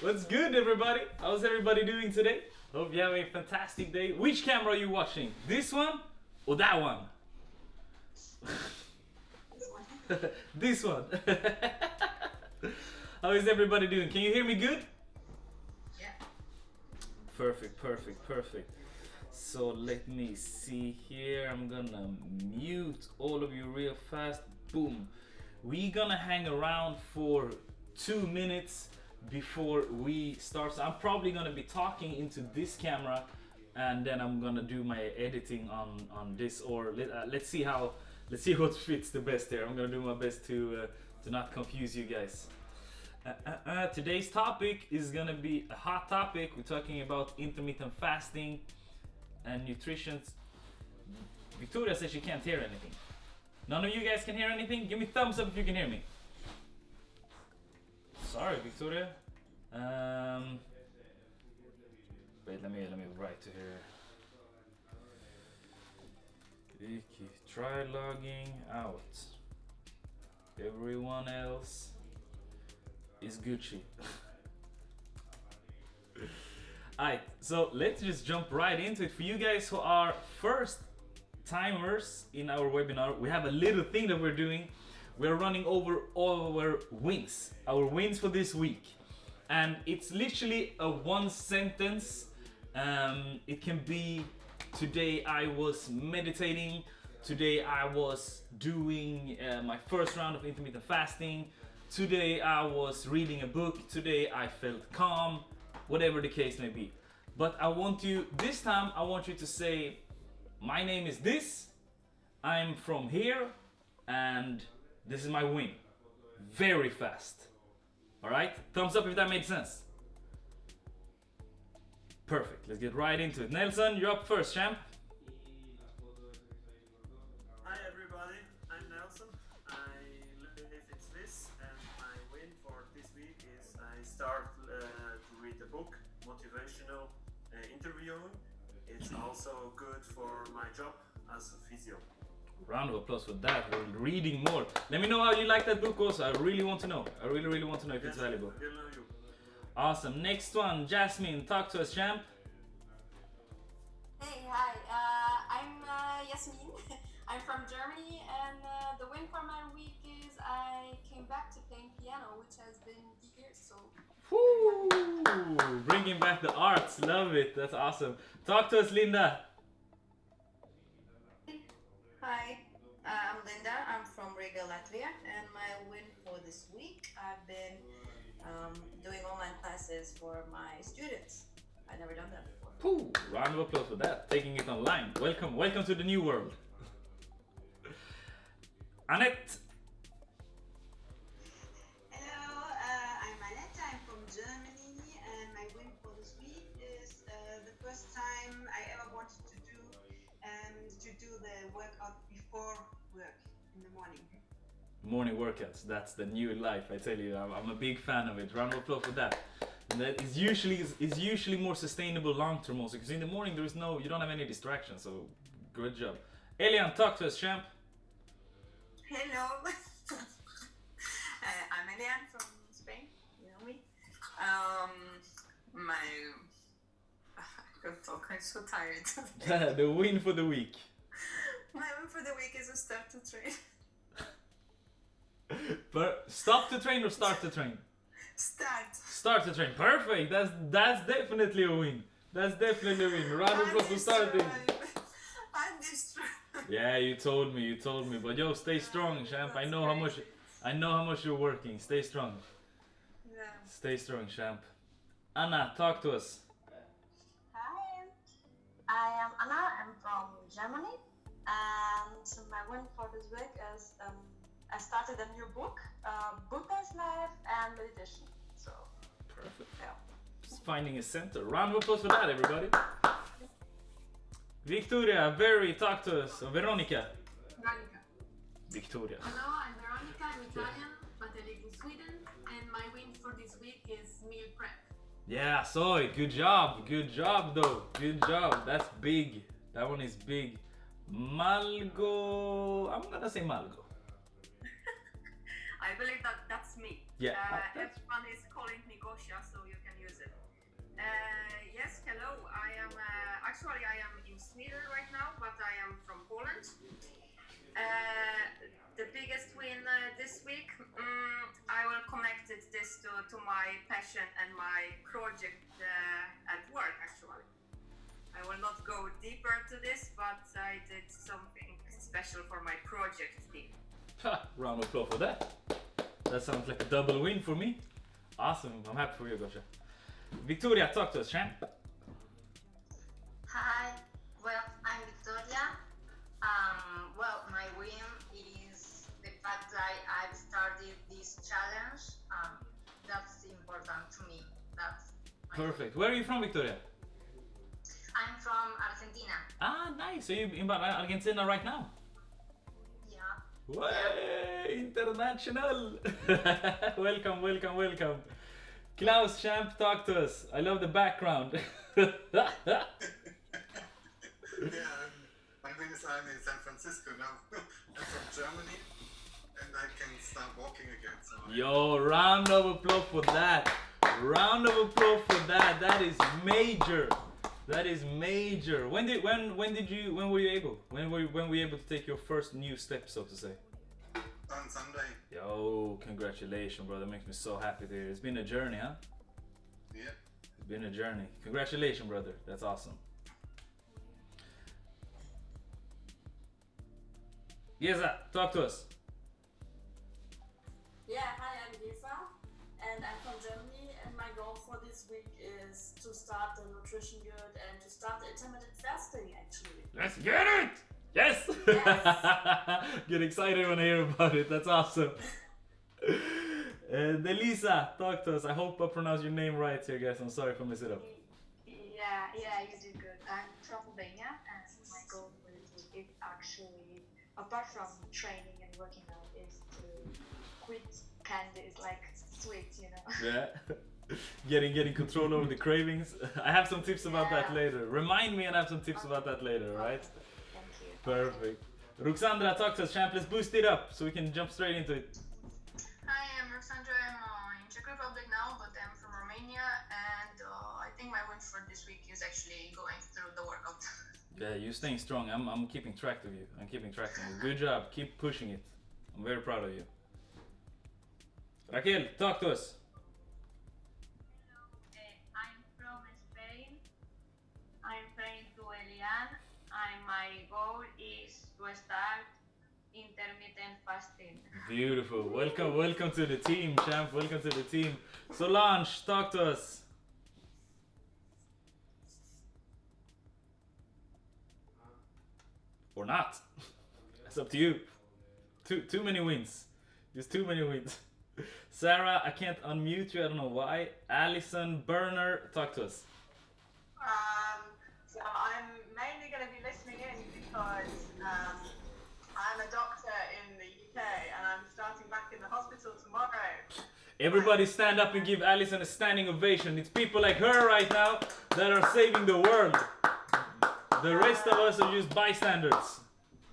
What's good, everybody? How's everybody doing today? Hope you have a fantastic day. Which camera are you watching? This one or that one? This one. How is everybody doing? Can you hear me good? Yeah. Perfect. So let me see here. I'm gonna mute all of you real fast. Boom. We're gonna hang around for 2 minutes before we start. So I'm probably gonna be talking into this camera, and then I'm gonna do my editing on this. Or let's see what fits the best here. I'm gonna do my best to not confuse you guys. Today's topic is gonna be a hot topic. We're talking about intermittent fasting and nutrition. Victoria says she can't hear anything. None of you guys can hear anything? Give me thumbs up if you can hear me. Sorry, Victoria. Wait, let me write to her. Vicky, try logging out. Everyone else is Gucci. Alright, so let's just jump right into it. For you guys who are first timers in our webinar, we have a little thing that we're doing. We're running over all our wins for this week. And it's literally a one sentence. It can be, today I was meditating, today I was doing my first round of intermittent fasting, today I was reading a book, today I felt calm, whatever the case may be. But this time I want you to say, my name is this, I'm from here, and this is my win. Very fast. Alright? Thumbs up if that made sense. Perfect. Let's get right into it. Nelson, you're up first, champ. Hi everybody, I'm Nelson. I live in Swiss, and my win for this week is I start to read a book, motivational interviewing. It's also good for my job as a physio. Round of applause for that. We're reading more. Let me know how you like that book also. I really want to know. I really want to know if it's valuable. We'll know you. Awesome. Next one, Jasmine. Talk to us, champ. Hey, hi. I'm Yasmin. I'm from Germany, and the win for my week is I came back to playing piano, which has been years. So. Woo! Bringing back the arts. Love it. That's awesome. Talk to us, Linda. Hi, I'm Linda. I'm from Riga, Latvia, and my win for this week, I've been doing online classes for my students. I've never done that before. Woo! Round of applause for that. Taking it online. Welcome to the new world. Annette. Hello, I'm Annette. I'm from Germany, and my win for this week is the first time I ever wanted to do the workout before work in the morning. Morning workouts. That's the new life. I tell you, I'm a big fan of it. Round of applause for that. And that is usually more sustainable long term also, because in the morning you don't have any distractions. So good job. Elian, talk to us, champ. Hello, I'm Eliane from Spain. You know me. I can't talk. I'm so tired. The win for the week. My win for the week is to start to train. But stop to train or start to train? Start to train. Perfect. That's definitely a win. That's definitely a win. Round of applause for starting. I'm destroyed. Yeah, you told me. But yo, stay strong, champ. I know how much you're working. Stay strong. Yeah. Stay strong, champ. Anna, talk to us. Hi, I am Anna. I'm from Germany, and my win for this week is I started a new book, Buddha's Life and Meditation. So, Perfect. yeah. Just finding a center. Round of applause for that, everybody. Victoria, talk to us. Veronica. Veronica. Victoria. Hello, I'm Veronica. I'm Italian, but I live in Sweden, and my win for this week is meal prep. Yeah, I saw it. Good job though. Good job. That's big. That one is big. Malgo. I'm gonna say Malgo. I believe that's me. Yeah. Everyone is calling me Gosia, so you can use it. Yes, hello. I am in Sweden right now, but I am from Poland. The biggest win this week, I will connect this to my passion and my project at work actually. I will not go deeper to this, but I did something special for my project team. Round of applause for that. That sounds like a double win for me. Awesome, I'm happy for you, Gosha. Victoria, talk to us, champ. Hi, well, I'm Victoria. Well, my win is the fact that I've started this challenge. That's important to me. That's Perfect. Where are you from, Victoria? I'm from Argentina. Ah, nice. So you're in Argentina right now? Yeah. Way, international. Welcome, welcome, welcome. Klaus, champ, talk to us. I love the background. Yeah, my name is I'm in San Francisco now. I'm from Germany and I can start walking again. So Yo, round of applause for that. Round of applause for that. That is major. That is major. When were you able? When were you able to take your first new step, so to say? on Sunday. Yo, congratulations, brother. Makes me so happy to hear. It's been a journey, huh? Yeah. It's been a journey. Congratulations, brother. That's awesome. Geza, talk to us. Yeah, hi, I'm Gesa, and I'm from Germany, and my goal for this week is to start the nutrition good and to start the intermittent fasting, actually. Let's get it! Yes! Yes. Get excited when I hear about it. That's awesome. Delisa, talk to us. I hope I pronounced your name right here, guys. I'm sorry if I mess it up. Yeah, you did good. I'm from Albania, and my goal for this week is actually, apart from training and working out, is to quit candies like sweets, you know. Yeah. Getting control over the cravings. I have some tips about that later. Remind me and I have some tips about that later, right? Thank you. Perfect. Ruxandra, talk to us, champ. Let's boost it up so we can jump straight into it. Hi, I'm Roxandra. I'm in Czech Republic now, but I'm from Romania, and I think my win for this week is actually going through the workout. Yeah, you're staying strong. I'm keeping track of you. I'm keeping track of you. Good job. Keep pushing it. I'm very proud of you. Raquel, talk to us. I'm from Spain. I'm praying to Elian, and my goal is to start intermittent fasting. Beautiful. Welcome to the team, champ. Welcome to the team. Solange, talk to us. Or not. It's up to you. Too many wins. Just too many wins. Sarah, I can't unmute you. I don't know why. Alison, Burner, talk to us. So I'm mainly going to be listening in because I'm a doctor in the UK and I'm starting back in the hospital tomorrow. Everybody stand up and give Alison a standing ovation. It's people like her right now that are saving the world. The rest of us are just bystanders.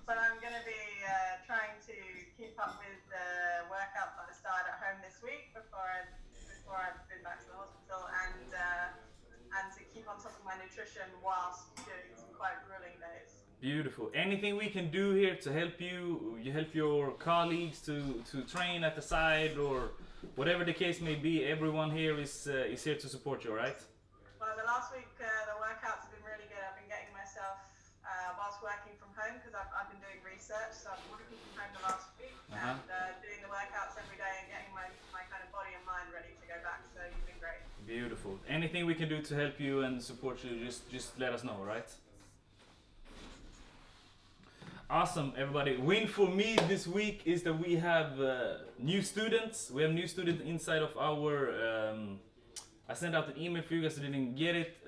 But I'm going to be trying to keep up with the workout that I started at home this week before I've been back to the hospital, and to keep on top of my nutrition whilst doing some quite grueling days. Beautiful. Anything we can do here to help you help your colleagues to train at the side or whatever the case may be, everyone here is here to support you, right? Well, the last week the workouts have been really good. I've been getting myself whilst working from home because I've been doing research, so I've been working from home the last week and doing the workouts every day and getting my kind of body and mind ready to go back, so you've been great. Beautiful. Anything we can do to help you and support you, just let us know, right? Awesome, everybody. Win for me this week is that we have new students. We have new students inside of our... I sent out an email for you guys who didn't get it.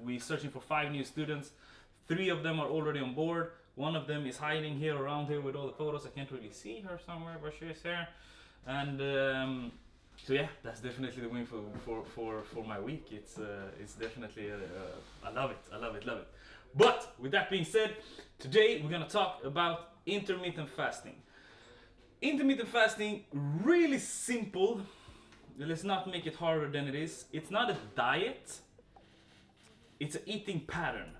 We're searching for 5 new students. 3 of them are already on board. One of them is hiding here around here with all the photos. I can't really see her somewhere, but she is here. And so yeah, that's definitely the win for my week. It's definitely I love it. But with that being said, today we're gonna talk about intermittent fasting. Intermittent fasting, really simple. let's not make it harder than it is. It's not a diet, it's an eating pattern,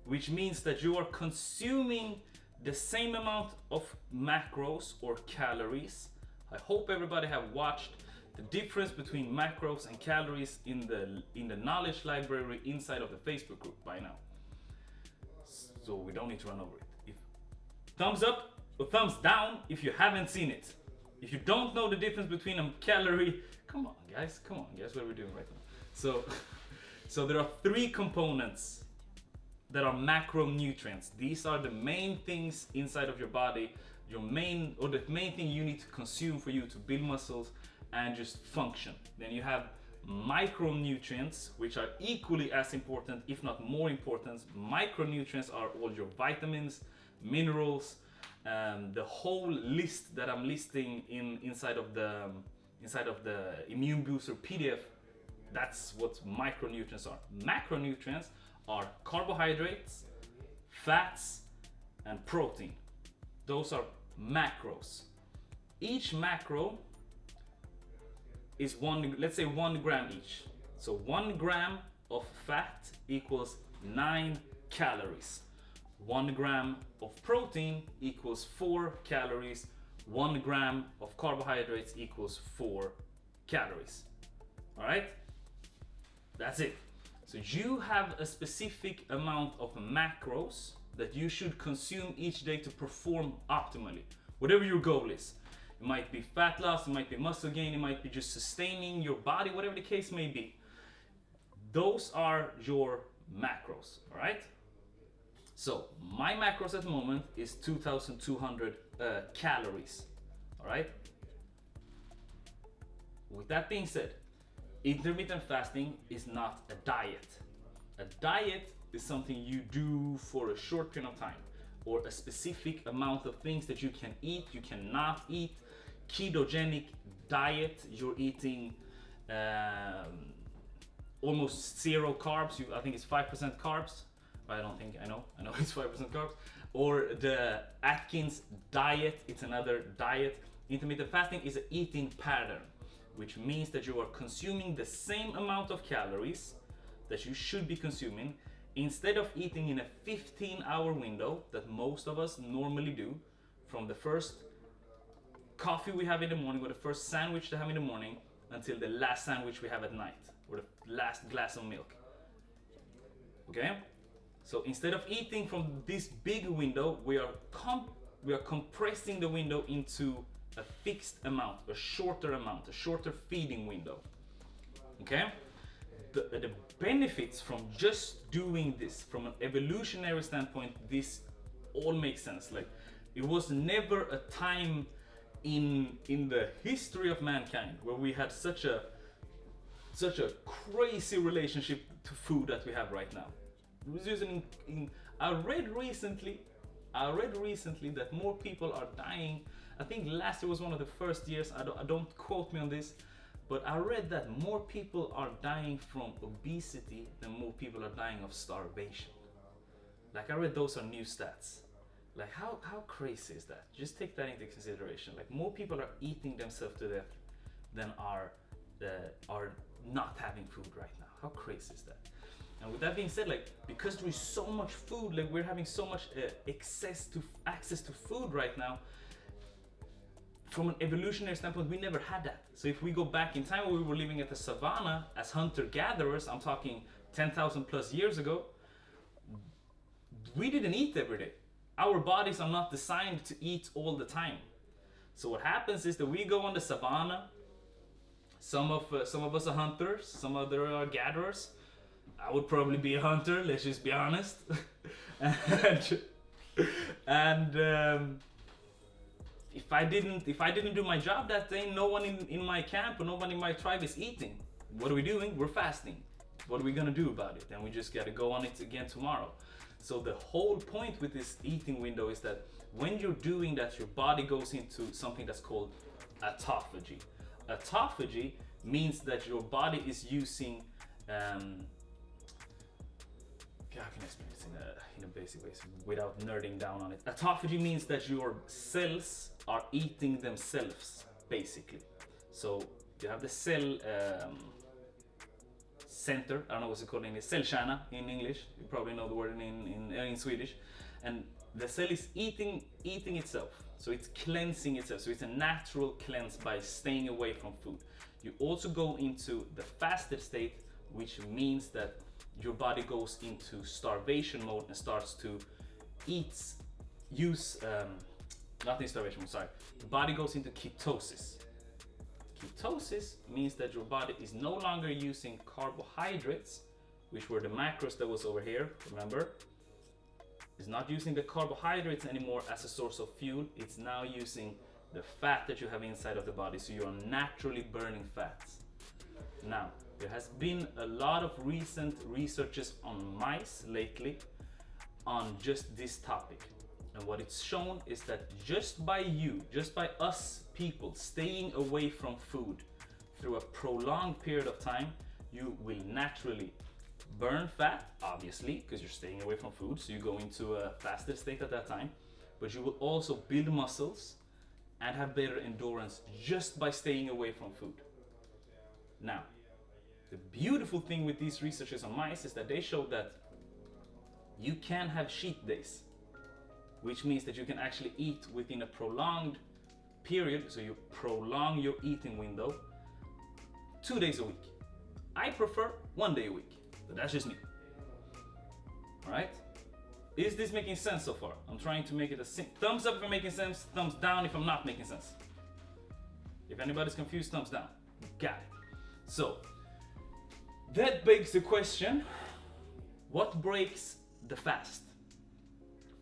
which means that you are consuming the same amount of macros or calories. I hope everybody have watched the difference between macros and calories in the knowledge library inside of the Facebook group by now. So we don't need to run over it. If, thumbs up or thumbs down if you haven't seen it. If you don't know the difference between a calorie, come on guys, what are we doing right now? So there are 3 components that are macronutrients. These are the main things inside of your body, the main thing you need to consume for you to build muscles and just function. Then you have micronutrients, which are equally as important, if not more important. Micronutrients are all your vitamins, minerals, the whole list that I'm listing inside of the Immune Booster PDF. That's what micronutrients are. Macronutrients are carbohydrates, fats, and protein. Those are macros. Each macro is let's say 1 gram each. So 1 gram of fat equals 9 calories. 1 gram of protein equals 4 calories. 1 gram of carbohydrates equals 4 calories. All right? That's it. So you have a specific amount of macros that you should consume each day to perform optimally, whatever your goal is. It might be fat loss, it might be muscle gain, it might be just sustaining your body, whatever the case may be. Those are your macros, all right? So my macros at the moment is 2,200 calories, all right? With that being said, intermittent fasting is not a diet. A diet is something you do for a short period of time, or a specific amount of things that you can eat, you cannot eat. Ketogenic diet, you're eating almost 0 carbs. I think it's 5% carbs. I know it's 5% carbs. Or the Atkins diet, it's another diet. Intermittent fasting is an eating pattern, which means that you are consuming the same amount of calories that you should be consuming. Instead of eating in a 15-hour window that most of us normally do, from the first coffee we have in the morning, or the first sandwich to have in the morning, until the last sandwich we have at night, or the last glass of milk. Okay? So instead of eating from this big window, we are compressing the window into a fixed amount, a shorter feeding window. Okay? The benefits from just doing this, from an evolutionary standpoint, this all makes sense. Like, it was never a time in the history of mankind where we had such a crazy relationship to food that we have right now. It was just I read recently that more people are dying. I think last year was one of the first years, I don't quote me on this, but I read that more people are dying from obesity than more people are dying of starvation. Like, I read those are new stats. Like, how crazy is that? Just take that into consideration. Like, more people are eating themselves to death than are not having food right now. How crazy is that? And with that being said, like, because there is so much food, like, we're having so much access to food right now. From an evolutionary standpoint, we never had that. So if we go back in time when we were living at the savannah as hunter-gatherers, I'm talking 10,000 plus years ago, we didn't eat every day. Our bodies are not designed to eat all the time. So what happens is that we go on the savannah. Some of us are hunters, some other are gatherers. I would probably be a hunter, let's just be honest. and if I didn't do my job that day, no one in my camp or no one in my tribe is eating. What are we doing? We're fasting. What are we gonna do about it? Then we just gotta go on it again tomorrow. So the whole point with this eating window is that when you're doing that, your body goes into something that's called autophagy. Autophagy means that your body is using how can I explain this in a basic way without nerding down on it? Autophagy means that your cells are eating themselves, basically. So you have the cell center. I don't know what's it called in English. Cellkärna in English. You probably know the word in Swedish. And the cell is eating itself. So it's cleansing itself. So it's a natural cleanse by staying away from food. You also go into the fasted state, which means that your body goes into starvation mode and starts to not in starvation mode, sorry. The body goes into ketosis. Ketosis means that your body is no longer using carbohydrates, which were the macros that was over here, remember? It's not using the carbohydrates anymore as a source of fuel. It's now using the fat that you have inside of the body, so you're naturally burning fats. Now, there has been a lot of recent researches on mice lately on just this topic. And what it's shown is that just by us people staying away from food through a prolonged period of time, you will naturally burn fat, obviously, because you're staying away from food, so you go into a fasted state at that time, but you will also build muscles and have better endurance just by staying away from food. Now, the beautiful thing with these researches on mice is that they show that you can have cheat days, which means that you can actually eat within a prolonged period, so you prolong your eating window 2 days a week. I prefer 1 day a week, but that's just me. All right? Is this making sense so far? I'm trying to make it thumbs up if I'm making sense, thumbs down if I'm not making sense. If anybody's confused, thumbs down. Got it. So, that begs the question, what breaks the fast?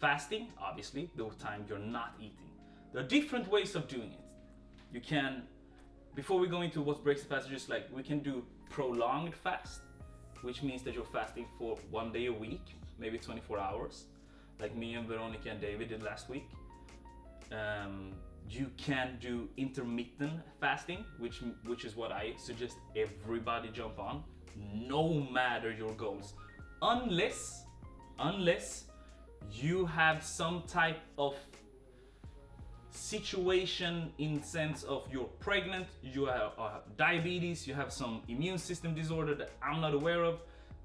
Fasting, obviously, the time you're not eating. There are different ways of doing it. You can, before we go into what breaks the fast, just like we can do prolonged fast, which means that you're fasting for 1 day a week, maybe 24 hours, like me and Veronica and David did last week. You can do intermittent fasting, which is what I suggest everybody jump on, no matter your goals, unless you have some type of situation in sense of you're pregnant, you have diabetes, you have some immune system disorder that I'm not aware of,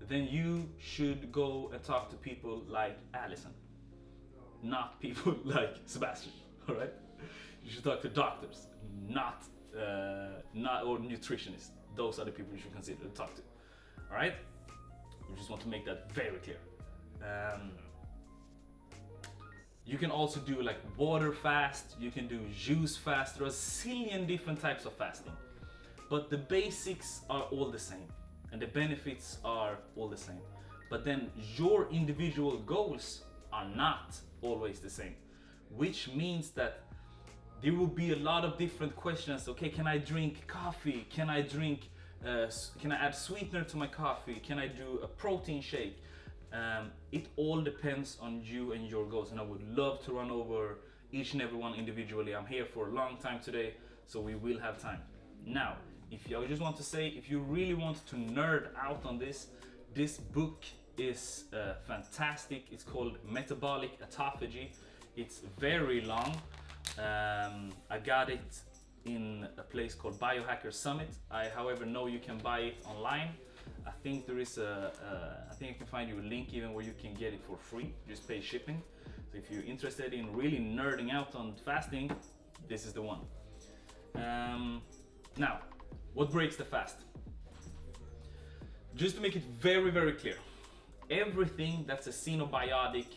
then you should go and talk to people like Allison, not people like Sebastian, all right? You should talk to doctors, not or nutritionists. Those are the people you should consider to talk to, all right? We just want to make that very clear. You can also do like water fast, you can do juice fast, there are a zillion different types of fasting. But the basics are all the same and the benefits are all the same. But then your individual goals are not always the same, which means that there will be a lot of different questions. Okay, can I drink coffee? Can I add sweetener to my coffee? Can I do a protein shake? It all depends on you and your goals, and I would love to run over each and every one individually. I'm here for a long time today, so we will have time. Now, I just want to say, if you really want to nerd out on this book is fantastic. It's called Metabolic Autophagy. It's very long. I got it in a place called Biohacker Summit. I, however, know you can buy it online. I think there is I think I can find you a link even where you can get it for free. Just pay shipping. So if you're interested in really nerding out on fasting, this is the one. Now, what breaks the fast? Just to make it very, very clear, everything that's a xenobiotic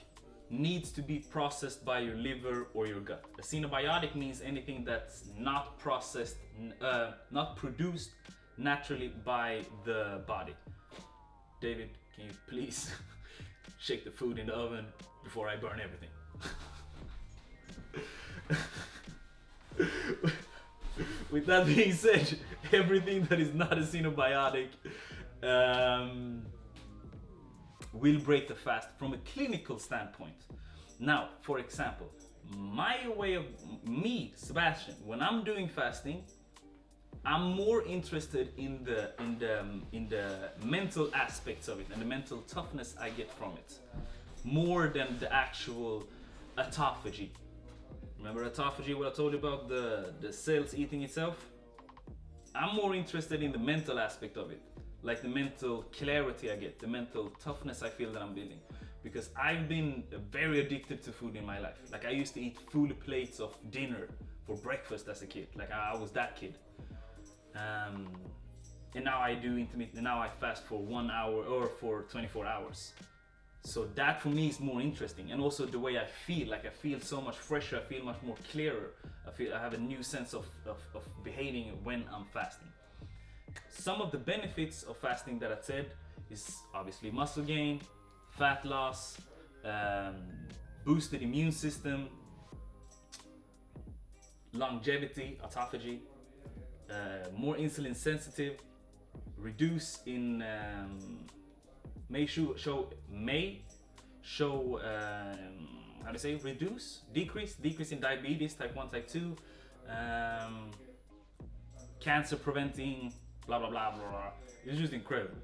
needs to be processed by your liver or your gut. A xenobiotic means anything that's not processed, not produced naturally by the body. David, can you please shake the food in the oven before I burn everything? With that being said, everything that is not a xenobiotic will break the fast from a clinical standpoint. Now, for example, my way of me, Sebastian, when I'm doing fasting, I'm more interested in the mental aspects of it and the mental toughness I get from it, more than the actual autophagy. Remember autophagy, what I told you about the cells eating itself? I'm more interested in the mental aspect of it, like the mental clarity I get, the mental toughness I feel that I'm building. Because I've been very addicted to food in my life. Like I used to eat full plates of dinner for breakfast as a kid. Like I was that kid. And now I do intermittent, now I fast for 1 hour or for 24 hours. So that for me is more interesting. And also the way I feel, like I feel so much fresher, I feel much more clearer. I have a new sense of behaving when I'm fasting. Some of the benefits of fasting that I said is obviously muscle gain, fat loss, boosted immune system, longevity, autophagy, more insulin sensitive, reduce in may show how to say decrease in diabetes type 1, type 2, cancer preventing, blah blah blah blah blah. It's just incredible.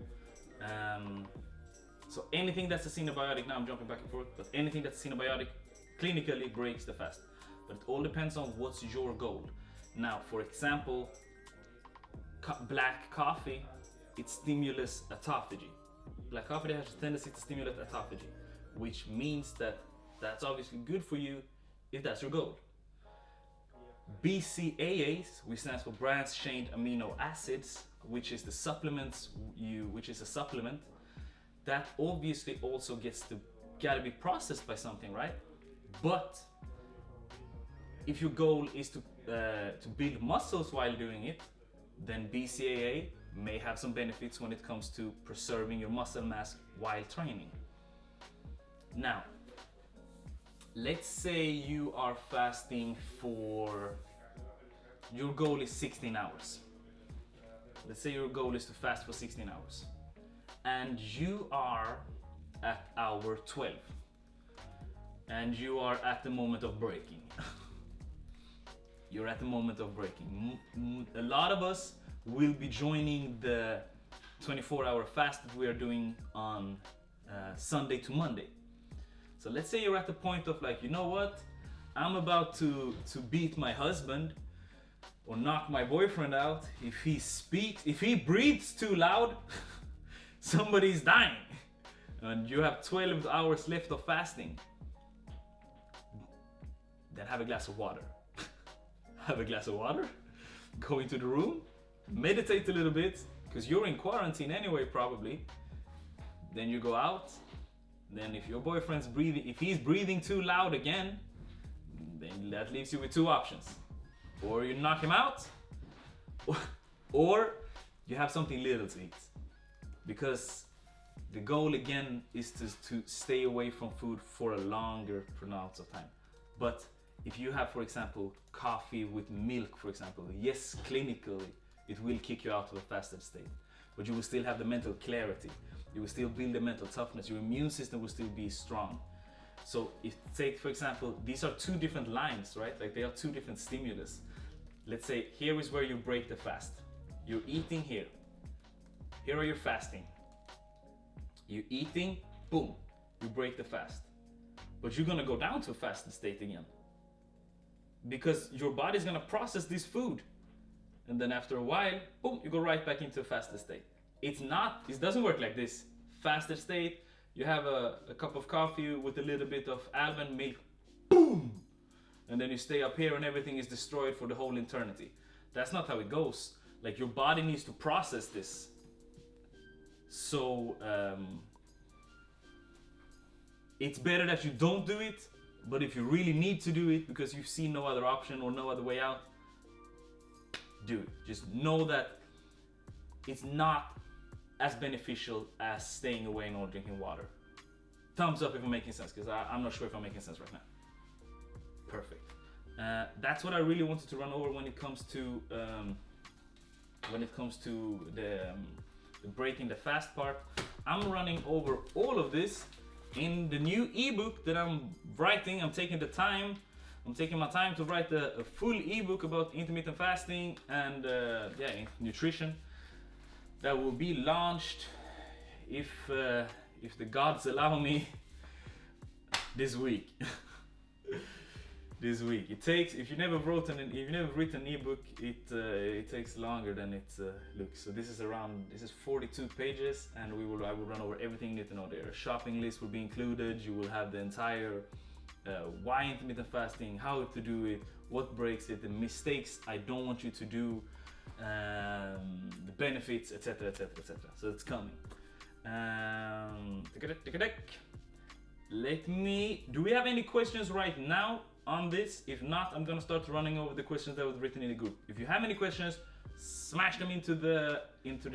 So anything that's a xenobiotic, now I'm jumping back and forth, but anything that's xenobiotic clinically breaks the fast. But it all depends on what's your goal. Now, for example, black coffee, it stimulates autophagy. Black coffee has a tendency to stimulate autophagy, which means that that's obviously good for you if that's your goal. BCAAs, which stands for branched chain amino acids, which is a supplement, that obviously also gotta be processed by something, right? But if your goal is to build muscles while doing it, then BCAA may have some benefits when it comes to preserving your muscle mass while training. Now, let's say you are fasting for, your goal is 16 hours. Let's say your goal is to fast for 16 hours. And you are at hour 12. And you are at the moment of breaking. You're at the moment of breaking. A lot of us will be joining the 24-hour fast that we are doing on Sunday to Monday. So let's say you're at the point of like, you know what? I'm about to beat my husband or knock my boyfriend out. If he breathes too loud, somebody's dying. And you have 12 hours left of fasting. Then have a glass of water. Have a glass of water, go into the room, meditate a little bit, because you're in quarantine anyway probably. Then you go out. Then if your boyfriend's breathing, if he's breathing too loud again, then that leaves you with two options. Or you knock him out, or you have something little to eat. Because the goal again is to stay away from food for a longer pronounced of time. But if you have, for example, coffee with milk, for example, yes, clinically, it will kick you out of a fasted state. But you will still have the mental clarity. You will still build the mental toughness. Your immune system will still be strong. So if, take, for example, these are two different lines, right? Like they are two different stimulus. Let's say here is where you break the fast. You're eating here. Here are your fasting. You're eating, boom, you break the fast. But you're gonna go down to a fasted state again. Because your body's gonna process this food. And then after a while, boom, you go right back into a fasted state. It doesn't work like this. Fasted state, you have a cup of coffee with a little bit of almond milk, boom! And then you stay up here and everything is destroyed for the whole eternity. That's not how it goes. Like your body needs to process this. So, it's better that you don't do it, but if you really need to do it because you've seen no other option or no other way out, do it. Just know that it's not as beneficial as staying away and not drinking water. Thumbs up if I'm making sense, because I'm not sure if I'm making sense right now. Perfect. That's what I really wanted to run over when it comes to the breaking the fast part. I'm running over all of this in the new ebook that I'm writing. I'm taking my time to write a full ebook about intermittent fasting and nutrition that will be launched, if the gods allow me, this week. this week. It takes, if you never written an ebook, it takes longer than it looks. So this is 42 pages, and I will run over everything you need to know there. A shopping list will be included. You will have the entire why intermittent fasting, how to do it, what breaks it, the mistakes I don't want you to do, the benefits, etc, etc, etc. So it's coming. Do we have any questions right now on this? If not, I'm gonna start running over the questions that was written in the group. If you have any questions, smash them into the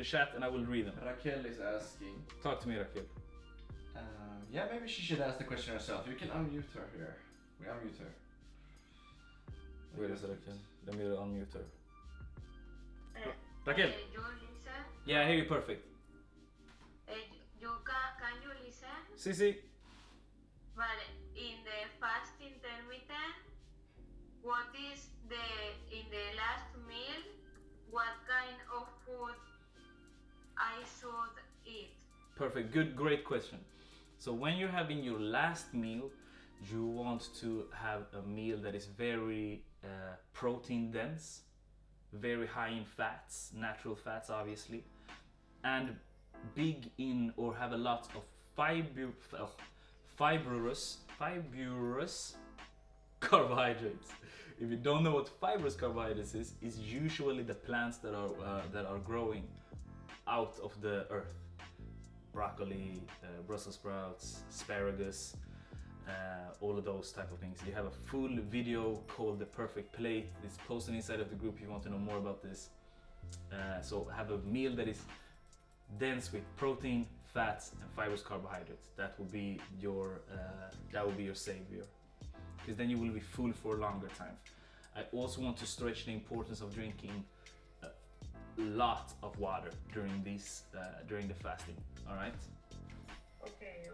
chat and I will read them. Raquel is asking. Talk to me, Raquel. Yeah, maybe she should ask the question herself. You can unmute her here. We unmute her. Where is Raquel? Let me unmute her. Raquel. You listen? Yeah, I hear you perfect. Can you listen? Sí. Vale, in the fast intermittent, what is in the last meal, what kind of food I should eat? Perfect, great question. So when you're having your last meal, you want to have a meal that is very protein dense, very high in fats, natural fats obviously, and big in or have a lot of fibrous carbohydrates. If you don't know what fibrous carbohydrates is usually the plants that are growing out of the earth. Broccoli, Brussels sprouts, asparagus, all of those type of things. You have a full video called The Perfect Plate. It's posted inside of the group if you want to know more about this. So have a meal that is dense with protein, fats, and fibrous carbohydrates. That will be your savior, because then you will be full for a longer time. I also want to stretch the importance of drinking a lot of water during the fasting. All right. Okay.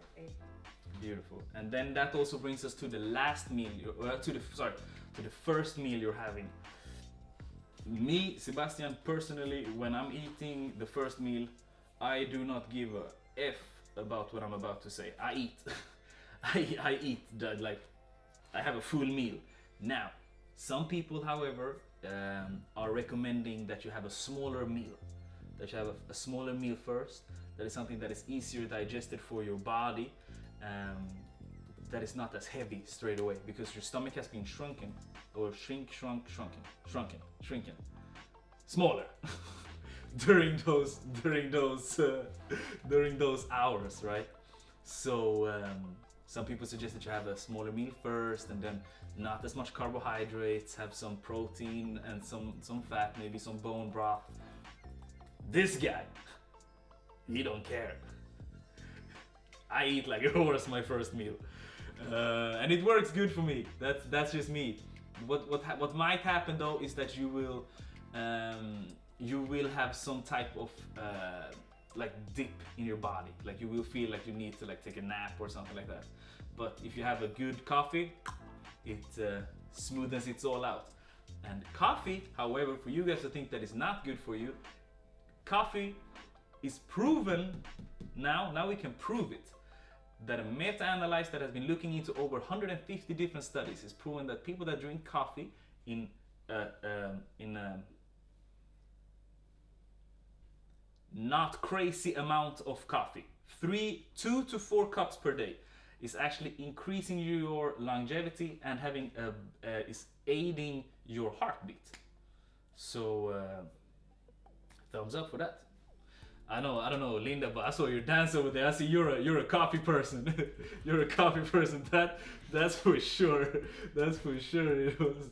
Beautiful. And then that also brings us to the last meal, to the first meal you're having. Me, Sebastian, personally, when I'm eating the first meal, I do not give a F about what I'm about to say. I eat. I eat. Like, I have a full meal. Now, some people, however, are recommending that you have a smaller meal. That you have a smaller meal first. That is something that is easier digested for your body. That is not as heavy straight away, because your stomach has been shrunken, or shrunken, smaller during those hours, right? So some people suggest that you have a smaller meal first, and then not as much carbohydrates, have some protein and some fat, maybe some bone broth. This guy, he don't care. I eat like a horse my first meal, and it works good for me. That's just me. What might happen though is that you will have some type of like dip in your body. Like you will feel like you need to like take a nap or something like that. But if you have a good coffee, it smoothens it all out. And coffee, however, for you guys to think that is not good for you, coffee is proven now we can prove it, that a meta-analysis that has been looking into over 150 different studies is proven that people that drink coffee in not crazy amount of coffee, 2 to 4 cups per day, is actually increasing your longevity and is aiding your heartbeat. So thumbs up for that. I don't know, Linda, but I saw your dance over there. I see you're a coffee person. You're a coffee person. That's for sure. That's for sure. It was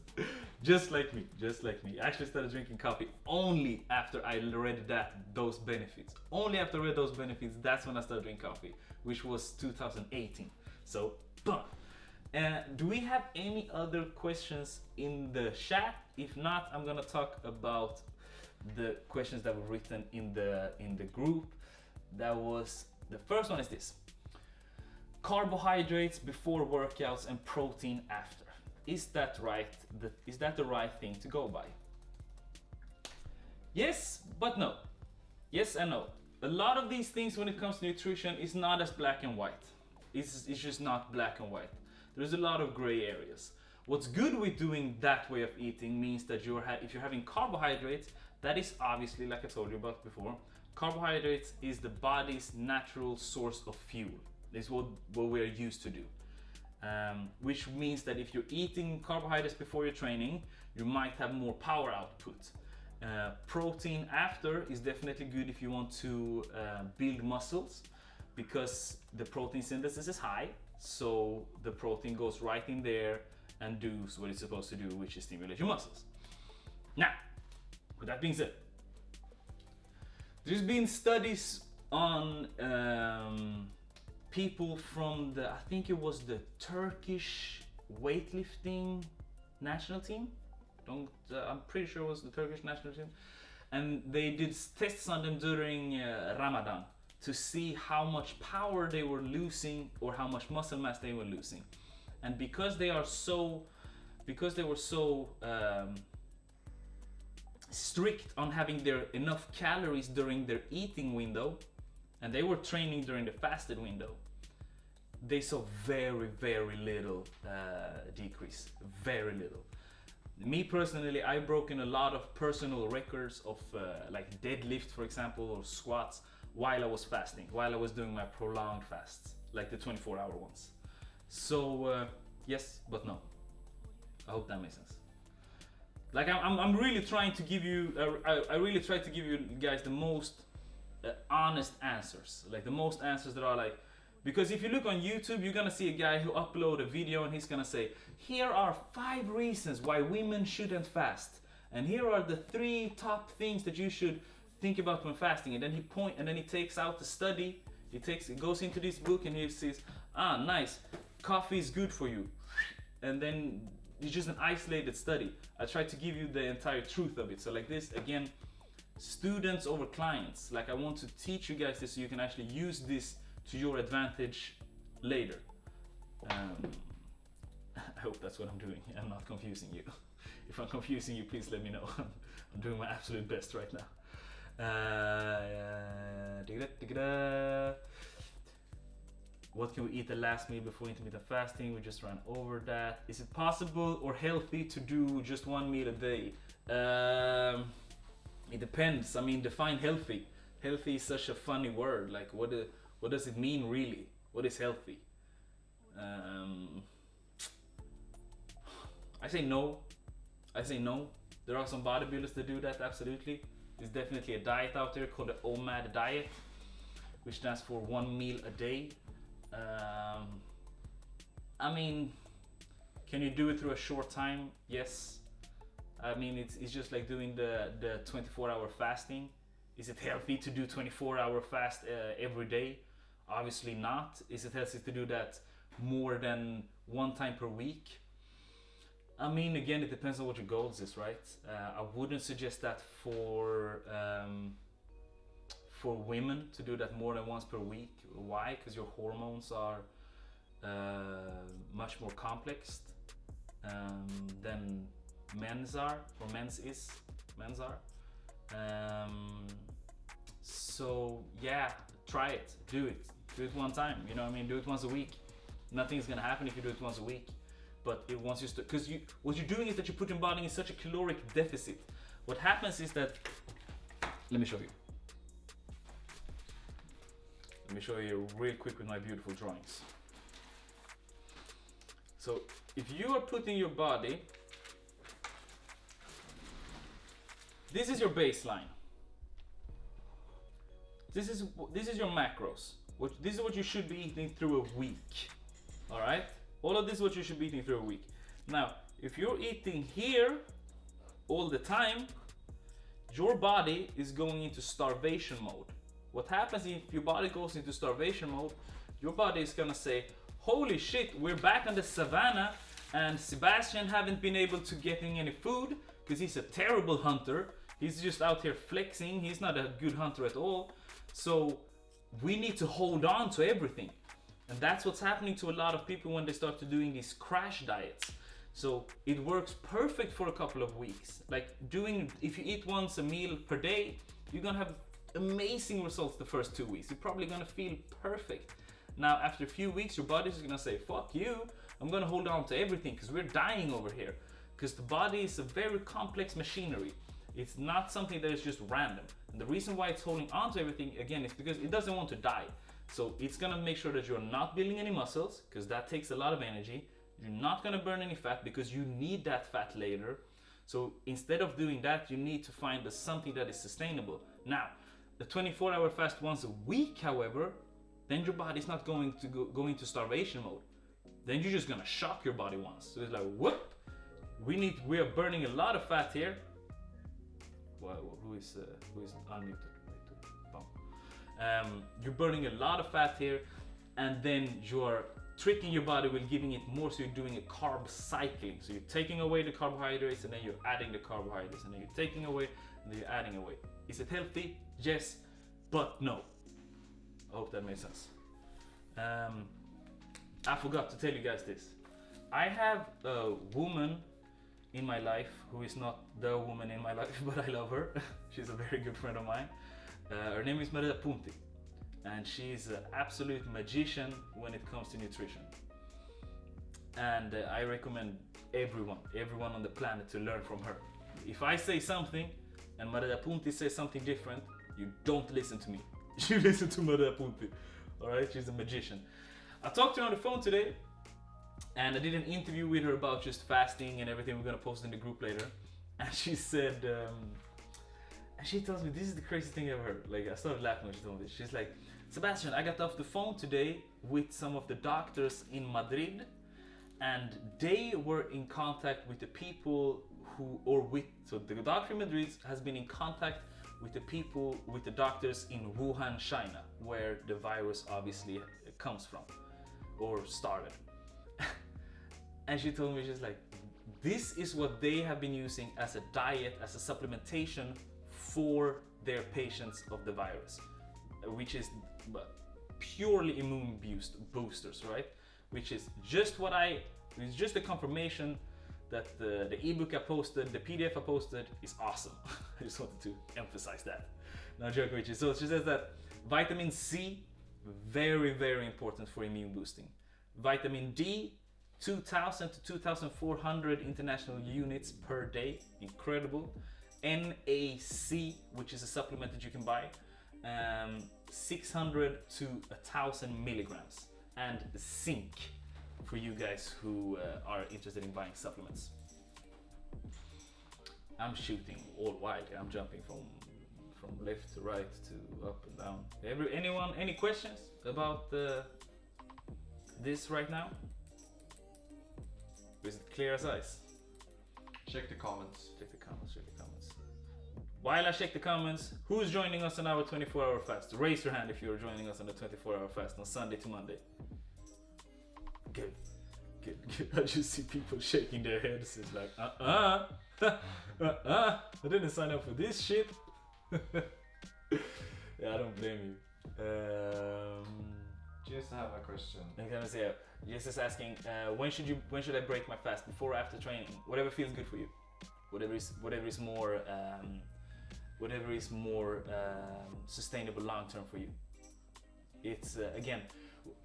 just like me. I actually started drinking coffee only after I read those benefits. Only after I read those benefits, that's when I started drinking coffee, which was 2018. So, boom. Do we have any other questions in the chat? If not, I'm gonna talk about the questions that were written in the group. The first one is this: carbohydrates before workouts and protein after. Is that right? Is that the right thing to go by? Yes, but no. Yes and no. A lot of these things when it comes to nutrition is not as black and white. It's just not black and white. There's a lot of gray areas. What's good with doing that way of eating means that if you're having carbohydrates, that is obviously, like I told you about before, carbohydrates is the body's natural source of fuel. This is what we're used to do. Which means that if you're eating carbohydrates before your training, you might have more power output. Protein after is definitely good if you want to build muscles, because the protein synthesis is high, so the protein goes right in there and does what it's supposed to do, which is stimulate your muscles. Now, with that being said, there's been studies on people from I think it was the Turkish weightlifting national team. I'm pretty sure it was the Turkish national team. And they did tests on them during Ramadan to see how much power they were losing or how much muscle mass they were losing. And because they were so strict on having enough calories during their eating window, and they were training during the fasted window, they saw very, very little decrease, very little. Me personally, I've broken a lot of personal records of like deadlift, for example, or squats while I was fasting, while I was doing my prolonged fasts, like the 24-hour ones. So yes, but no. I hope that makes sense. Like I'm really trying to give you, I really try to give you guys the most honest answers, like the most answers that are like, because if you look on YouTube, you're gonna see a guy who upload a video and he's gonna say, here are 5 reasons why women shouldn't fast, and here are the 3 top things that you should think about when fasting. And then he takes out the study, he goes into this book and he says, nice, coffee is good for you, and then it's just an isolated study. I try to give you the entire truth of it. So like this, again, students over clients. Like I want to teach you guys this so you can actually use this to your advantage later. I hope that's what I'm doing. I'm not confusing you. If I'm confusing you, please let me know. I'm doing my absolute best right now. What can we eat the last meal before intermittent fasting? We just ran over that. Is it possible or healthy to do just 1 meal a day? It depends. I mean, define healthy. Healthy is such a funny word. Like, what does it mean really? What is healthy? I say no. There are some bodybuilders that do that, absolutely. There's definitely a diet out there called the OMAD diet, which stands for 1 meal a day. I mean, can you do it through a short time? Yes. I mean, it's just like doing the 24-hour fasting. Is it healthy to do 24-hour fast every day? Obviously not. Is it healthy to do that more than 1 time per week? I mean, again, it depends on what your goals is, right? I wouldn't suggest that for women to do that more than once per week. Why? Because your hormones are much more complex than men's are, or men's are. So yeah, try it, do it 1 time. You know what I mean? Do it once a week. Nothing's gonna happen if you do it once a week. But once you start, because what you're doing is that you put your body in such a caloric deficit. What happens is that, let me show you. Let me show you real quick with my beautiful drawings. So if you are putting your body, this is your baseline. This is your macros. This is what you should be eating through a week. All right? All of this is what you should be eating through a week. Now, if you're eating here all the time, your body is going into starvation mode. What happens if your body goes into starvation mode? Your body is gonna say, holy shit, we're back on the savannah and Sebastian haven't been able to get any food because he's a terrible hunter. He's just out here flexing. He's not a good hunter at all. So we need to hold on to everything. And that's what's happening to a lot of people when they start to doing these crash diets. So it works perfect for a couple of weeks. Like if you eat once a meal per day, you're gonna have amazing results the first 2 weeks. You're probably gonna feel perfect. Now, after a few weeks, your body's gonna say, fuck you, I'm gonna hold on to everything because we're dying over here. Because the body is a very complex machinery. It's not something that is just random. And the reason why it's holding on to everything, again, is because it doesn't want to die. So it's gonna make sure that you're not building any muscles, because that takes a lot of energy. You're not gonna burn any fat because you need that fat later. So instead of doing that, you need to find something that is sustainable. Now, the 24-hour fast once a week, however, then your body's not going to go into starvation mode. Then you're just gonna shock your body once. So it's like, whoop, we are burning a lot of fat here. Well, who is unmuted? You're burning a lot of fat here, and then you're tricking your body with giving it more, so you're doing a carb cycling. So you're taking away the carbohydrates, and then you're adding the carbohydrates, and then you're taking away, and then you're adding away. Is it healthy? Yes, but no. I hope that makes sense. I forgot to tell you guys this. I have a woman in my life who is not the woman in my life, but I love her. She's a very good friend of mine. Her name is Maria Punti, and she's an absolute magician when it comes to nutrition. And I recommend everyone on the planet to learn from her. If I say something and Maria Punti says something different, you don't listen to me. You listen to Maria Punti. Alright, she's a magician. I talked to her on the phone today, and I did an interview with her about just fasting and everything. We're gonna post in the group later. And she said, and she tells me, this is the craziest thing I ever heard. Like, I started laughing when she told me this. She's like, Sebastian, I got off the phone today with some of the doctors in Madrid, and they were in contact with the people so the doctor in Madrid has been in contact with the people, with the doctors in Wuhan, China, where the virus obviously comes from, or started. And she told me, she's like, this is what they have been using as a diet, as a supplementation for their patients of the virus, which is purely immune boosters, right? Which is just it's just a confirmation that the ebook I posted, the PDF I posted is awesome. I just wanted to emphasize that. Now, joking with you. So she says that vitamin C, very, very important for immune boosting. Vitamin D, 2,000 to 2,400 international units per day, incredible. NAC, which is a supplement that you can buy, 600 to 1,000 milligrams. And zinc, for you guys who are interested in buying supplements. I'm shooting all wide. I'm jumping from left to right to up and down. Any questions about this right now? Is it clear as ice? Check the comments. Check the comments. While I check the comments, who's joining us on our 24-hour fast? Raise your hand if you're joining us on the 24-hour fast on Sunday to Monday. Good. I just see people shaking their heads. It's like, I didn't sign up for this shit. Yeah, I don't blame you. Just have a question. I'm gonna say, Jess is asking, when should I break my fast? Before or after training? Whatever feels good for you. Whatever is more sustainable long term for you. It's again,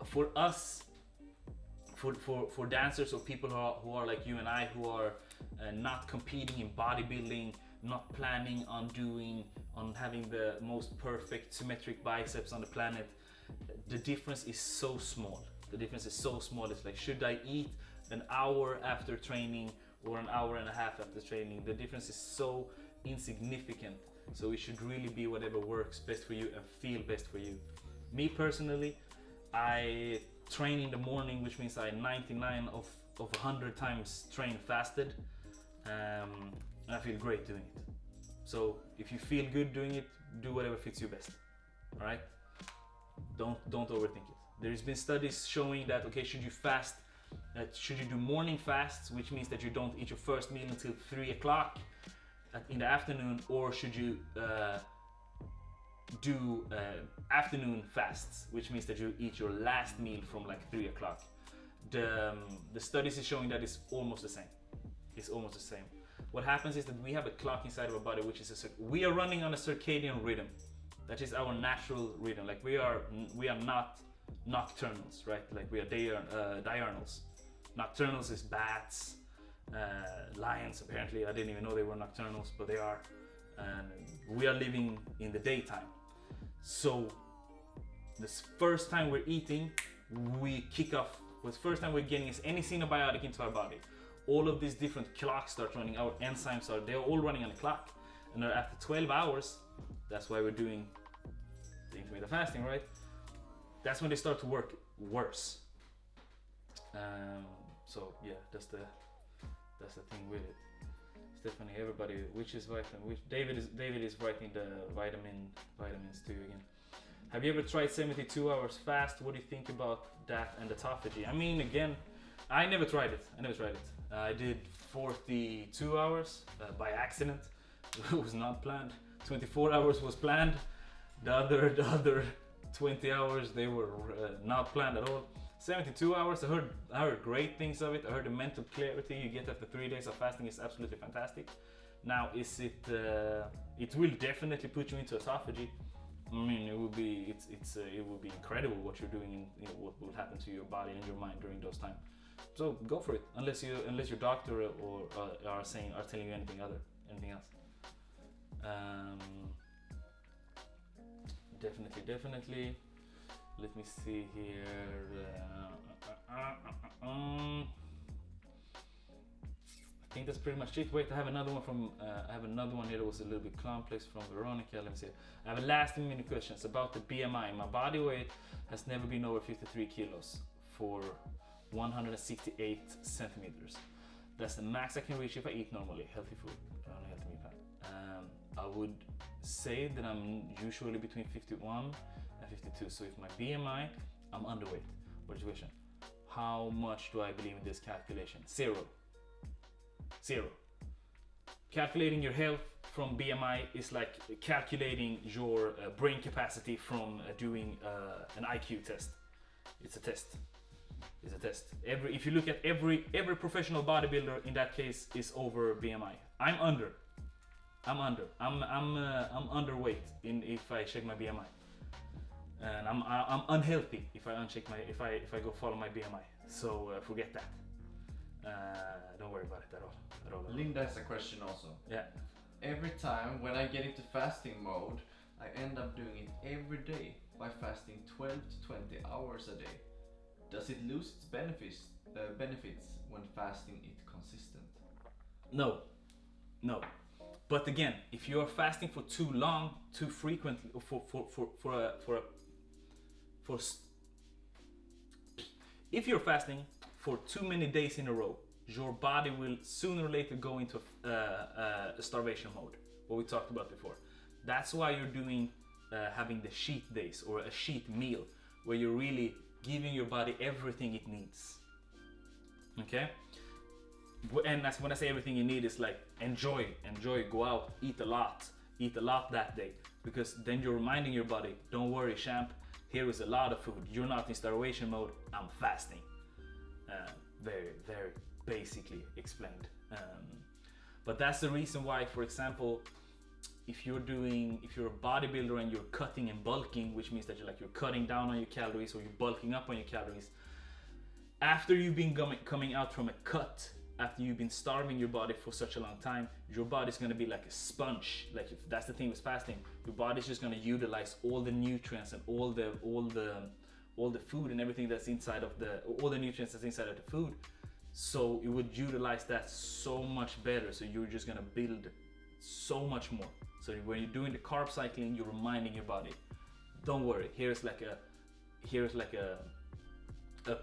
for us. For dancers or people who are like you and I, who are not competing in bodybuilding, not planning on having the most perfect symmetric biceps on the planet, the difference is so small. It's like, should I eat an hour after training or an hour and a half after training? The difference is so insignificant. So it should really be whatever works best for you and feel best for you. Me personally, I train in the morning, which means I 99 of 100 times train fasted, and I feel great doing it. So if you feel good doing it, do whatever fits you best. All right? Don't overthink it. There's been studies showing that, okay, should you fast? Should you do morning fasts, which means that you don't eat your first meal until 3 o'clock in the afternoon, or should you do afternoon fasts, which means that you eat your last meal from like 3 o'clock. The studies is showing that it's almost the same. What happens is that we have a clock inside of our body, which is we are running on a circadian rhythm. That is our natural rhythm. Like we are not nocturnals, right? Like we are diurnals. Nocturnals is bats, lions. Apparently, I didn't even know they were nocturnals, but they are. And we are living in the daytime. So this first time we're eating, we kick off. The first time we're getting any xenobiotic into our body. All of these different clocks start running. Our enzymes they're all running on the clock. And after 12 hours, that's why we're doing the intermittent fasting, right? That's when they start to work worse. So yeah, that's the thing with it. Stephanie, everybody, which is vitamin? Which David is writing the vitamins too again. Have you ever tried 72 hours fast? What do you think about that and autophagy? I mean, again, I never tried it. I did 42 hours by accident. It was not planned. 24 hours was planned. The other 20 hours they were not planned at all. 72 hours. I heard great things of it. I heard the mental clarity you get after 3 days of fasting is absolutely fantastic. Now, is it? It will definitely put you into autophagy. I mean, it will be incredible what you're doing and what will happen to your body and your mind during those times. So go for it, unless your doctor or are telling you anything else. Definitely. Let me see here. I think that's pretty much it. Wait, I have another one here that was a little bit complex from Veronica. Let me see. I have a last minute questions about the BMI. My body weight has never been over 53 kilos for 168 centimeters. That's the max I can reach if I eat normally, healthy food, only healthy meal plan. I would say that I'm usually between 51 and 52. So if my BMI, I'm underweight. What is your question? How much do I believe in this calculation? Zero. Calculating your health from BMI is like calculating your brain capacity from doing an IQ test. It's a test. If you look at every professional bodybuilder in that case is over BMI. I'm under. I'm underweight if I check my BMI, and I'm unhealthy if I go follow my BMI. So forget that. Don't worry about it at all. Linda has a question also. Yeah. Every time when I get into fasting mode, I end up doing it every day by fasting 12 to 20 hours a day. Does it lose its benefits when fasting it consistent? No. But again, if you are fasting for too long, too frequently, if you're fasting for too many days in a row, your body will sooner or later go into a starvation mode, what we talked about before. That's why you're doing having the cheat days or a cheat meal, where you're really giving your body everything it needs. Okay? And that's when I say everything you need is like enjoy, go out, eat a lot that day, because then you're reminding your body, don't worry champ, here is a lot of food, you're not in starvation mode, I'm fasting. Very, very basically explained. But that's the reason why, for example, if you're a bodybuilder and you're cutting and bulking, which means that you're cutting down on your calories or you're bulking up on your calories, after you've been coming out from a cut, after you've been starving your body for such a long time, your body's gonna be like a sponge. Like, if that's the thing with fasting, your body's just gonna utilize all the nutrients and all the food and everything that's inside of all the nutrients that's inside of the food. So it would utilize that so much better. So you're just gonna build so much more. So when you're doing the carb cycling, you're reminding your body, don't worry, here's like a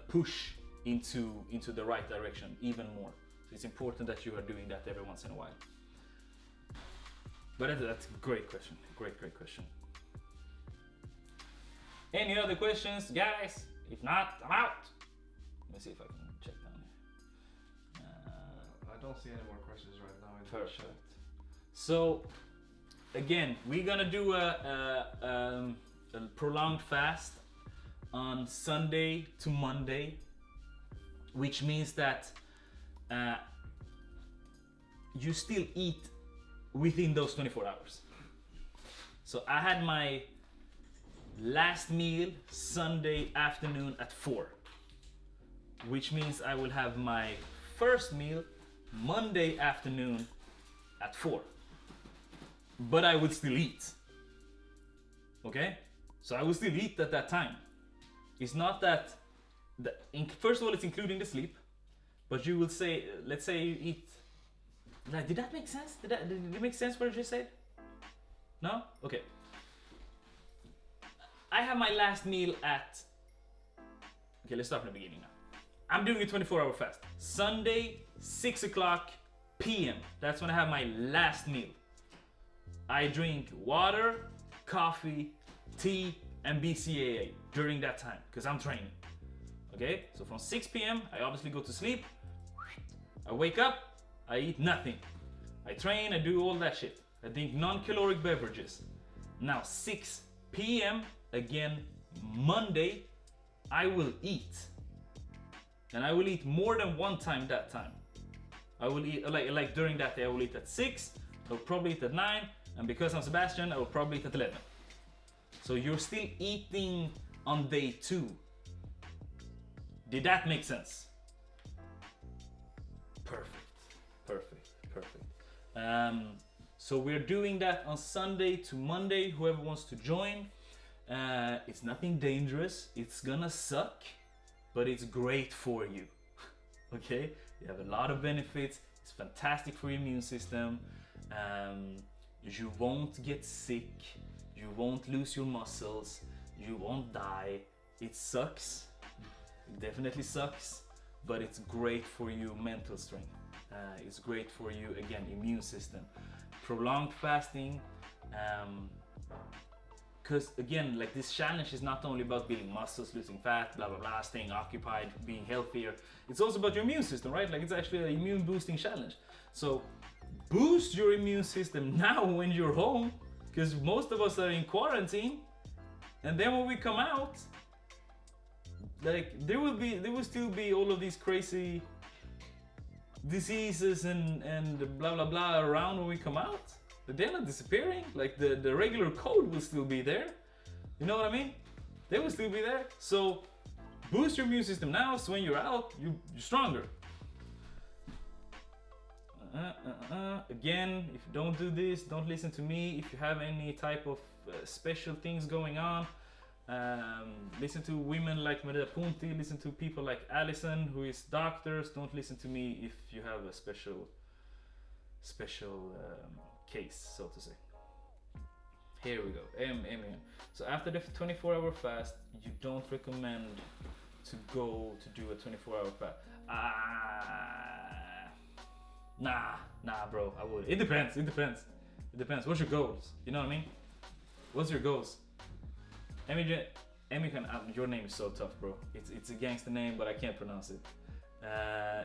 push into the right direction even more. So it's important that you are doing that every once in a while. But that's a great question. Great question. Any other questions, guys? If not, I'm out. Let me see if I can check down here. I don't see any more questions right now. Perfect. So again, we're gonna do a prolonged fast on Sunday to Monday, which means that you still eat within those 24 hours. So I had my last meal Sunday afternoon at 4. Which means I will have my first meal Monday afternoon at 4. But I would still eat. Okay? So I will still eat at that time. It's not that, first of all, it's including the sleep. But you will say, let's say you eat, like, did that make sense? Did it make sense what I just said? No? Okay. I have my last meal at, okay, let's start from the beginning now. I'm doing a 24-hour fast. Sunday, 6 o'clock p.m. That's when I have my last meal. I drink water, coffee, tea, and BCAA during that time, because I'm training. Okay, so from 6 p.m. I obviously go to sleep. I wake up, I eat nothing. I train, I do all that shit. I drink non-caloric beverages. Now 6 p.m. again, Monday, I will eat. And I will eat more than one time that time. I will eat, like during that day, I will eat at 6, I will probably eat at 9, and because I'm Sebastian, I will probably eat at 11. So you're still eating on day 2. Did that make sense? Perfect. So we're doing that on Sunday to Monday, whoever wants to join. It's nothing dangerous, it's gonna suck, but it's great for you. Okay? You have a lot of benefits, it's fantastic for your immune system. You won't get sick, you won't lose your muscles, you won't die. It sucks, it definitely sucks, but it's great for your mental strength. It's great for you, again, immune system. Prolonged fasting, because again, like, this challenge is not only about building muscles, losing fat, blah blah blah, staying occupied, being healthier. It's also about your immune system, right? Like, it's actually an immune boosting challenge. So boost your immune system now when you're home, because most of us are in quarantine, and then when we come out, like, there will still be all of these crazy diseases and blah blah blah around when we come out. But they're not disappearing. Like, the regular code will still be there. You know what I mean? They will still be there. So boost your immune system now, so when you're out, you're stronger. Again, if you don't do this, don't listen to me. If you have any type of special things going on, listen to women like Maria Punti, listen to people like Alison, who is doctors. Don't listen to me if you have a special case, so to say. Here we go. So after the 24-hour fast, you don't recommend to go to do a 24-hour fast. Nah, bro, I would. It depends. What's your goals? You know what I mean? What's your goals? Emi, your name is so tough, bro. It's a gangster name, but I can't pronounce it.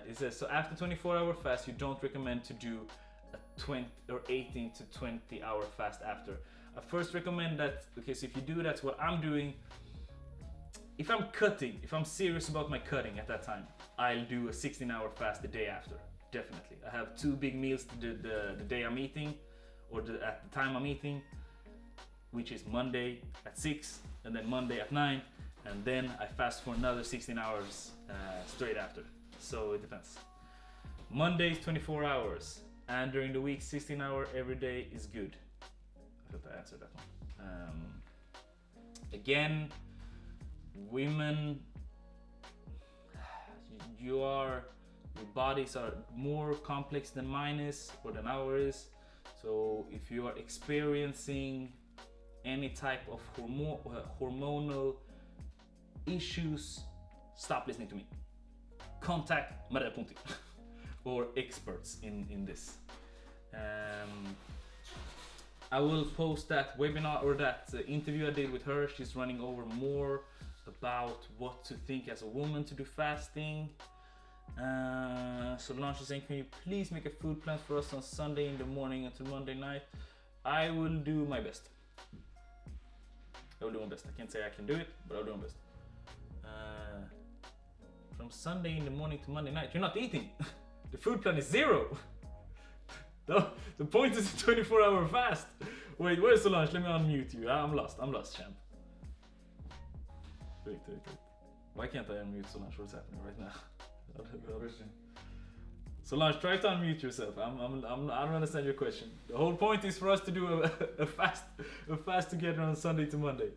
It says, so after 24-hour fast, you don't recommend to do a 20 or 18 to 20 hour fast after. I first recommend that, okay, so if you do that's what I'm doing. If I'm serious about my cutting at that time, I'll do a 16-hour fast the day after. Definitely. I have 2 big meals the day I'm eating, or at the time I'm eating, which is Monday at 6 and then Monday at 9, and then I fast for another 16 hours straight after. So it depends. Monday is 24 hours, and during the week 16 hours every day is good. I hope I answered that one. Again, women, your bodies are more complex than mine is, or than ours. So if you are experiencing any type of hormonal issues, stop listening to me. Contact Maria Punti or experts in this. I will post that webinar or that interview I did with her. She's running over more about what to think as a woman to do fasting. Solange is saying, can you please make a food plan for us on Sunday in the morning until Monday night? I will do my best. I can't say I can do it, but I'll do my best. From Sunday in the morning to Monday night, you're not eating. The food plan is 0. The point is a 24-hour fast. Wait, where's Solange? Let me unmute you. I'm lost, champ. Wait. Why can't I unmute Solange? What's happening right now? Question. Solange, try to unmute yourself. I don't understand your question. The whole point is for us to do a fast together on Sunday to Monday.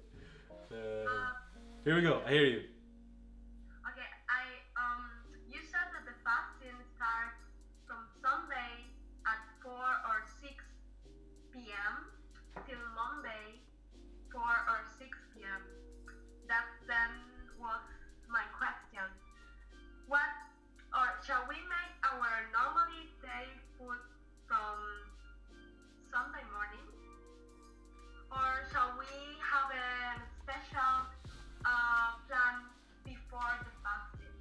Here we go. I hear you. Okay, you said that the fasting starts from Sunday at 4 or 6 p.m. till Monday 4 or 6 p.m. That then was my question. Shall we make our normally day food from Sunday morning? Or shall we have a special plan before the fasting?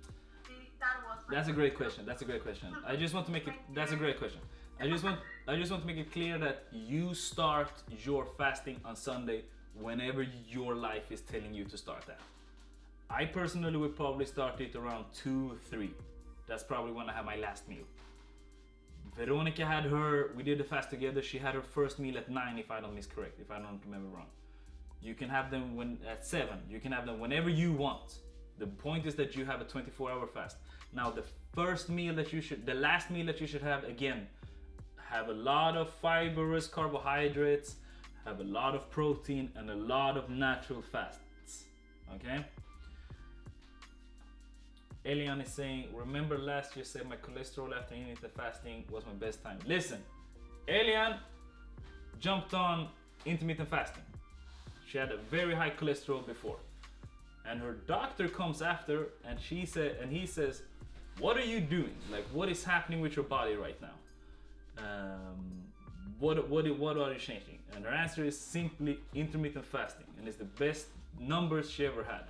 That was my That's a great question. I just want to make it. That's a great question. I just want to make it clear that you start your fasting on Sunday whenever your life is telling you to start that. I personally would probably start it around 2, 3. That's probably when I have my last meal. Veronica had we did the fast together. She had her first meal at 9, if I don't remember wrong. You can have them at 7. You can have them whenever you want. The point is that you have a 24-hour fast. Now, the last meal that you should have, again, have a lot of fibrous carbohydrates, have a lot of protein, and a lot of natural fats. Okay? Elian is saying, remember last year said my cholesterol after intermittent fasting was my best time. Listen, Elian jumped on intermittent fasting. She had a very high cholesterol before. And her doctor comes after and he says, what are you doing? Like, what is happening with your body right now? What are you changing? And her answer is simply intermittent fasting. And it's the best numbers she ever had.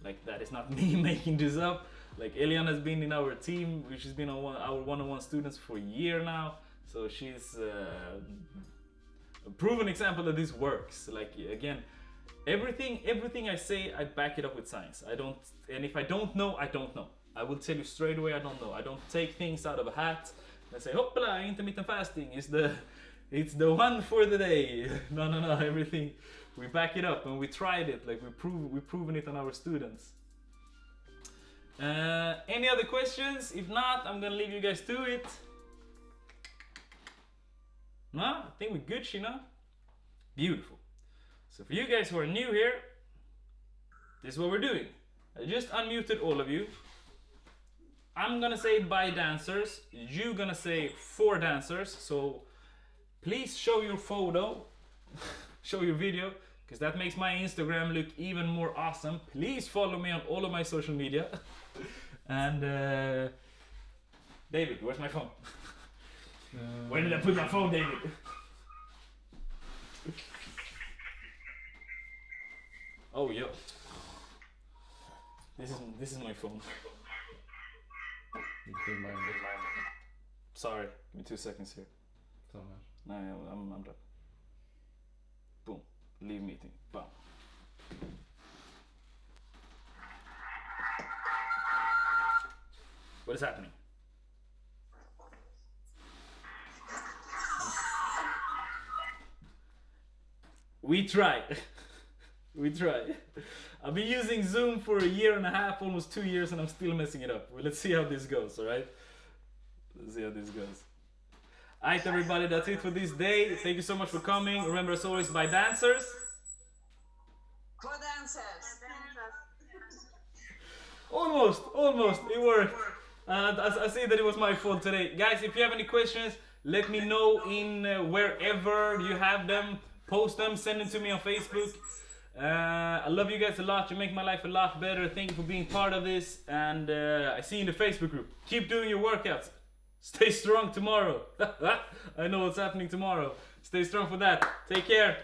Like, that is not me making this up. Like, Elian has been in our team, which has been on our one-on-one students for a year now. So she's a proven example that this works. Like, again, everything I say, I back it up with science. And if I don't know, I don't know. I will tell you straight away I don't know. I don't take things out of a hat and say, hoppla, intermittent fasting is it's the one for the day. No, everything, we back it up and we tried it. Like, we've proven it on our students. Any other questions? If not, I'm gonna leave you guys to it. No? I think we're good, Sheena. Beautiful. So for you guys who are new here, this is what we're doing. I just unmuted all of you. I'm gonna say bye dancers. You're gonna say 4 dancers. So please show your photo, show your video, because that makes my Instagram look even more awesome. Please follow me on all of my social media. And David, where's my phone? Where did I put my phone, David? Oh, yo. This is my phone. Sorry, give me 2 seconds here. No, I'm done. Boom. Leave meeting. Bam. What is happening? We try. We try. I've been using Zoom for a year and a half, almost 2 years, and I'm still messing it up. Well, let's see how this goes, alright? Let's see how this goes. Alright, everybody, that's it for this day. Thank you so much for coming. Remember, as always, by dancers. For dancers. Almost. It worked. I see that it was my fault today. Guys, if you have any questions, let me know in wherever you have them. Post them, send them to me on Facebook. I love you guys a lot. You make my life a lot better. Thank you for being part of this. And I see you in the Facebook group. Keep doing your workouts. Stay strong tomorrow. I know what's happening tomorrow. Stay strong for that. Take care.